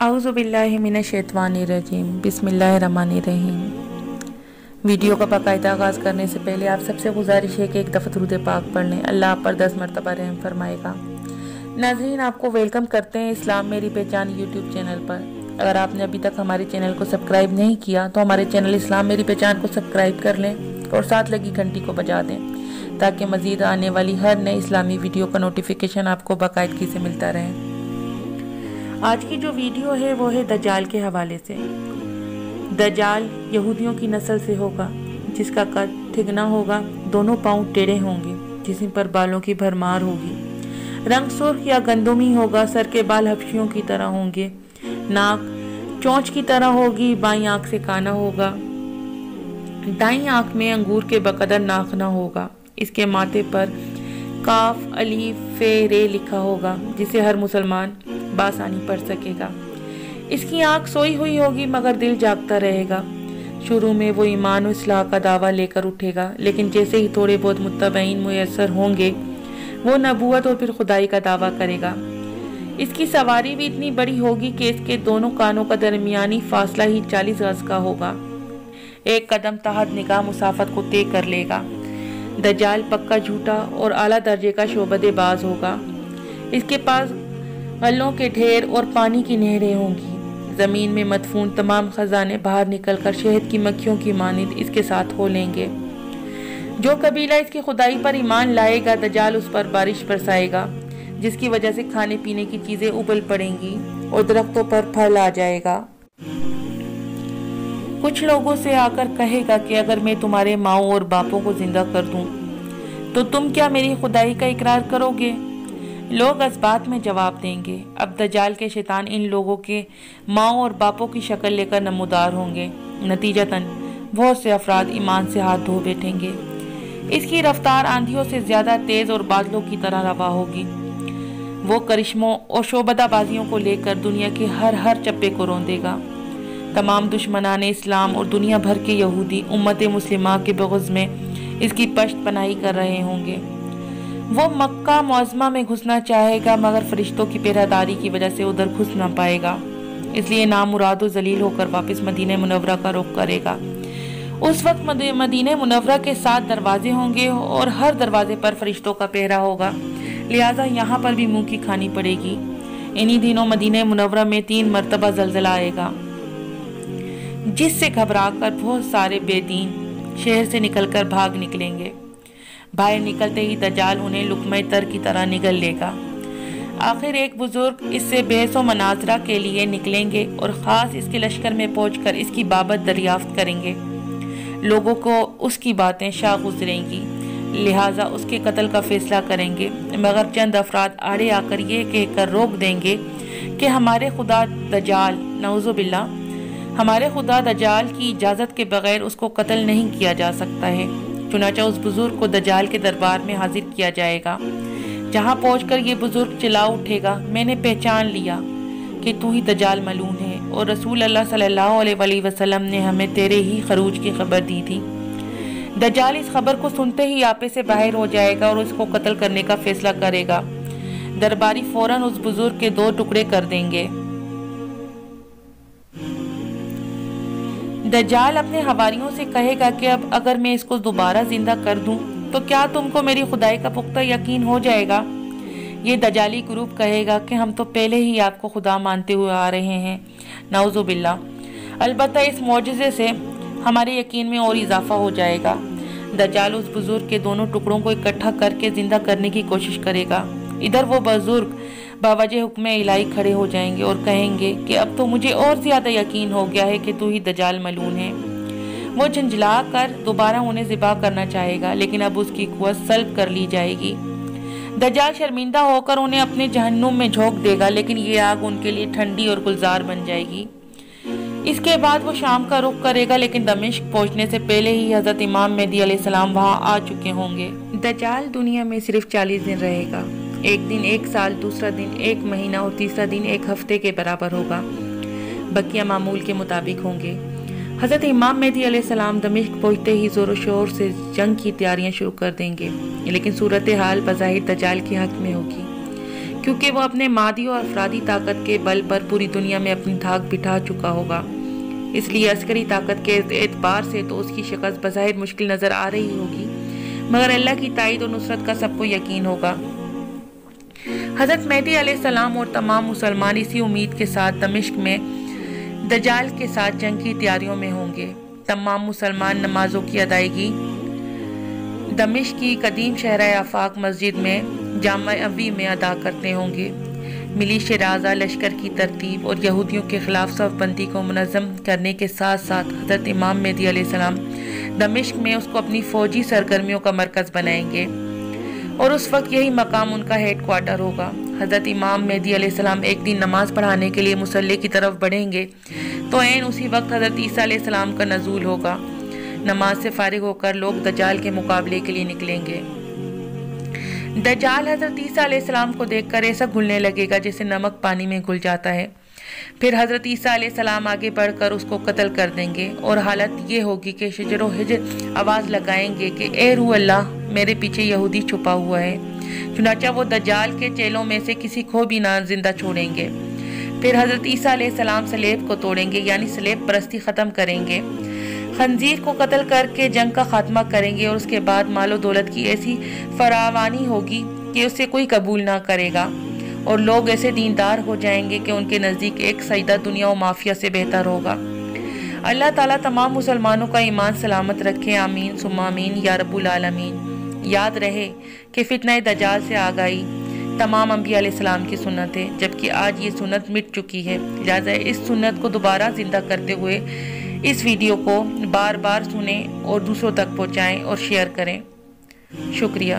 औज़ु बिल्लाहि मिनश्शैतानिर्रजीम बिस्मिल्लाहिर्रहमानिर्रहीम। वीडियो का बाकायदा आगाज़ करने से पहले आप सबसे गुजारिश है कि एक दफ़ा दुरूद पाक पढ़ लें। अल्लाह आप पर 10 मरतबा रहम फरमाएगा। नाज़रीन, आपको वेलकम करते हैं इस्लाम मेरी पहचान यूट्यूब चैनल पर। अगर आपने अभी तक हमारे चैनल को सब्सक्राइब नहीं किया तो हमारे चैनल इस्लाम मेरी पहचान को सब्सक्राइब कर लें और साथ लगी घंटी को बजा दें ताकि मज़ीद आने वाली हर नई इस्लामी वीडियो का नोटिफिकेशन आपको बाकायदगी से मिलता रहे। आज की जो वीडियो है वो है दज्जाल के हवाले से। दज्जाल यहूदियों की नस्ल से होगा, जिसका कद ठिगना होगा, दोनों पाँव टेढ़े होंगे, जिसम पर बालों की भरमार होगी, रंग सुर्ख या गंदुमी होगा, सर के बाल हबशियों की तरह होंगे, नाक चोंच की तरह होगी, बाईं आंख से काना होगा, दाईं आंख में अंगूर के बकदर नाखना होगा। इसके माथे पर काफ अलीफ फे रे लिखा होगा, जिसे हर मुसलमान बासानी पढ़ सकेगा। इसकी आंख सोई हुई होगी मगर दिल जागता रहेगा। शुरू में वो ईमान और इस्लाह का दावा लेकर उठेगा, लेकिन जैसे ही थोड़े बहुत मुत्तबईन मुयस्सर होंगे वो नबूवत और फिर खुदाई का दावा करेगा। इसकी सवारी भी इतनी बड़ी होगी कि इसके दोनों कानों का दरमियानी फासला ही 40 गज का होगा। एक कदम तहत निगाह मुसाफत को तय कर लेगा। दज्जाल पक्का झूठा और आला दर्जे का शोबदेबाज होगा। इसके पास गल्लों के ढेर और पानी की नहरें होंगी। जमीन में मदफून तमाम खजाने बाहर निकलकर शहद की मक्खियों की मानिंद इसके साथ हो लेंगे। जो कबीला इसकी खुदाई पर ईमान लाएगा, दज्जाल उस पर बारिश बरसाएगा, जिसकी वजह से खाने पीने की चीजें उबल पड़ेंगी और दरख्तों पर फल आ जाएगा। कुछ लोगों से आकर कहेगा कि अगर मैं तुम्हारे माओ और बापों को जिंदा कर दूं तो तुम क्या मेरी खुदाई का इकरार करोगे? लोग इस बात में जवाब देंगे। अब दज्जाल के शैतान इन लोगों के माओ और बापों की शक्ल लेकर नमूदार होंगे। नतीजतन बहुत से अफराद ईमान से हाथ धो बैठेंगे। इसकी रफ्तार आंधियों से ज्यादा तेज और बादलों की तरह रवा होगी। वो करिश्मों और शोबदाबाजियों को लेकर दुनिया के हर चप्पे को रौंदेगा। तमाम दुश्मनान इस्लाम और दुनिया भर के यहूदी उम्मत मुस्लिमा के बग़ज़ में इसकी पश्त पनाही कर रहे होंगे। वो मक्का मुअज़्ज़मा में घुसना चाहेगा मगर फरिश्तों की पहरादारी की वजह से उधर घुस न पाएगा, इसलिए नामुराद और जलील होकर वापस मदीना मुनव्वरा का रुख करेगा। उस वक्त मदीना मुनव्वरा के 7 दरवाजे होंगे और हर दरवाजे पर फरिश्तों का पहरा होगा, लिहाजा यहाँ पर भी मुंह की खानी पड़ेगी। इन्हीं दिनों मदीना मुनव्वरा में 3 मरतबा ज़लज़ला आएगा, जिससे घबराकर बहुत सारे बेदीन शहर से निकलकर भाग निकलेंगे। बाहर निकलते ही दज्जाल उन्हें लुक़्मा तर की तरह निगल लेगा। आखिर एक बुजुर्ग इससे बहस व मनाजरा के लिए निकलेंगे और ख़ास इसके लश्कर में पहुंचकर इसकी बाबत दरियाफ्त करेंगे। लोगों को उसकी बातें शाह गुजरेंगी, लिहाजा उसके कत्ल का फैसला करेंगे, मगर चंद अफराद आड़े आकर ये कहकर रोक देंगे कि हमारे खुदा दज्जाल नऊज़ुबिल्लाह हमारे खुदा दज्जाल की इजाज़त के बगैर उसको कत्ल नहीं किया जा सकता है। चुनांचे उस बुजुर्ग को दज्जाल के दरबार में हाजिर किया जाएगा, जहां पहुंचकर ये बुजुर्ग चिल्ला उठेगा, मैंने पहचान लिया कि तू ही दज्जाल मलून है और रसूल अल्लाह सल्लल्लाहु अलैहि वसल्लम ने हमें तेरे ही खरूज की खबर दी थी। दज्जाल इस खबर को सुनते ही आपे से बाहर हो जाएगा और उसको कत्ल करने का फैसला करेगा। दरबारी फौरन उस बुजुर्ग के 2 टुकड़े कर देंगे। दज्जाल अपने हवारियों से कहेगा कि अब अगर मैं इसको दोबारा जिंदा कर दूं तो क्या तुमको मेरी खुदाई का पुख्ता यकीन हो जाएगा? ये दज्जाली ग्रुप कहेगा कि हम तो पहले ही आपको खुदा मानते हुए आ रहे हैं, नाउज़ुबिल्लाह। अलबत्ता इस मौजज़े से हमारे यकीन में और इजाफा हो जाएगा। दज्जाल उस बुजुर्ग के 2 टुकड़ों को इकट्ठा करके जिंदा करने की कोशिश करेगा। इधर वो बुजुर्ग बावजह हुक्म इलाही खड़े हो जाएंगे और कहेंगे कि अब तो मुझे और ज्यादा यकीन हो गया है कि तू ही दज्जाल मलून है। वो झंझला कर दोबारा उन्हें ज़िबा करना चाहेगा, लेकिन अब उसकी कुव्वत सल्ब कर ली जाएगी। दज्जाल शर्मिंदा होकर उन्हें अपने जहन्नुम में झोंक देगा, लेकिन ये आग उनके लिए ठंडी और गुलजार बन जाएगी। इसके बाद वो शाम का रुख करेगा, लेकिन दमिश्क पहुंचने से पहले ही हजरत इमाम मेहदी अलैहिस्सलाम वहां आ चुके होंगे। दज्जाल दुनिया में सिर्फ 40 दिन रहेगा। एक दिन 1 साल, दूसरा दिन 1 महीना और तीसरा दिन 1 हफ्ते के बराबर होगा। बकिया मामूल के मुताबिक होंगे। हजरत इमाम मेहदी अलैहिस्सलाम दमिश्क पहुंचते ही जोर शोर से जंग की तैयारियां शुरू कर देंगे, लेकिन सूरत हाल बज़ाहिर दज्जाल के हक में होगी, क्योंकि वो अपने मादी और अफरादी ताकत के बल पर पूरी दुनिया में अपनी धाक बिठा चुका होगा। इसलिए अस्करी ताकत के एतबार से तो उसकी शिकस्त बज़ाहिर मुश्किल नज़र आ रही होगी, मगर अल्लाह की ताईद और नुसरत का सबको यकीन होगा। हज़रत मेहदी अलैहिस्सलाम और तमाम मुसलमान इसी उम्मीद के साथ दमिश्क में दज्जाल के साथ जंग की तैयारियों में होंगे। तमाम मुसलमान नमाजों की अदायगी दमिश्क की कदीम शहर आफाक मस्जिद में जामा अवी में अदा करते होंगे। मिलिश राजा लश्कर की तरतीब और यहूदियों के खिलाफ सफ़बंदी को मुनज़्ज़म करने के साथ साथ हज़रत इमाम मेहदी अलैहिस्सलाम दमिश्क में उसको अपनी फ़ौजी सरगर्मियों का मरकज़ बनाएंगे और उस वक्त यही मकाम उनका हेड क्वार्टर होगा। हज़रत इमाम मेहदी अलैहिस्सलाम एक दिन नमाज पढ़ाने के लिए मुसल्ले की तरफ बढ़ेंगे तो ऐन उसी वक्त हज़रत ईसा अलैहिस्सलाम का नज़ूल होगा। नमाज से फारिग होकर लोग दज्जाल के मुकाबले के लिए निकलेंगे। दज्जाल हज़रत ईसा अलैहिस्सलाम को देखकर ऐसा घुलने लगेगा जैसे नमक पानी में घुल जाता है। फिर हज़रत ईसा अलैहिस्सलाम आगे बढ़कर उसको कत्ल कर देंगे और हालत ये होगी कि शजरो हिजर आवाज़ लगाएंगे कि ए रूह अल्लाह, मेरे पीछे यहूदी छुपा हुआ है। चुनाचा वो दज्जाल के चेलों में से किसी को भी ना जिंदा छोड़ेंगे। फिर हज़रत ईसा अलैहिस्सलाम सलेब को तोड़ेंगे, यानी सलेब परस्ती ख़त्म करेंगे। खंजीर को कत्ल करके जंग का खात्मा करेंगे और उसके बाद मालो दौलत की ऐसी फरावानी होगी कि उसे कोई कबूल ना करेगा और लोग ऐसे दीनदार हो जाएंगे कि उनके नज़दीक एक सजदा दुनिया और माफिया से बेहतर होगा। अल्लाह ताला तमाम मुसलमानों का ईमान सलामत रखे, आमीन सुम्मा आमीन या रब्बुल आलमीन। याद रहे कि फितना दज्जाल से आगाही तमाम अंबिया अलैहिस्सलाम की सुन्नत है, जबकि आज ये सुन्नत मिट चुकी है। लिहाजा इस सुन्नत को दोबारा जिंदा करते हुए इस वीडियो को बार बार सुनें और दूसरों तक पहुँचाएँ और शेयर करें। शुक्रिया।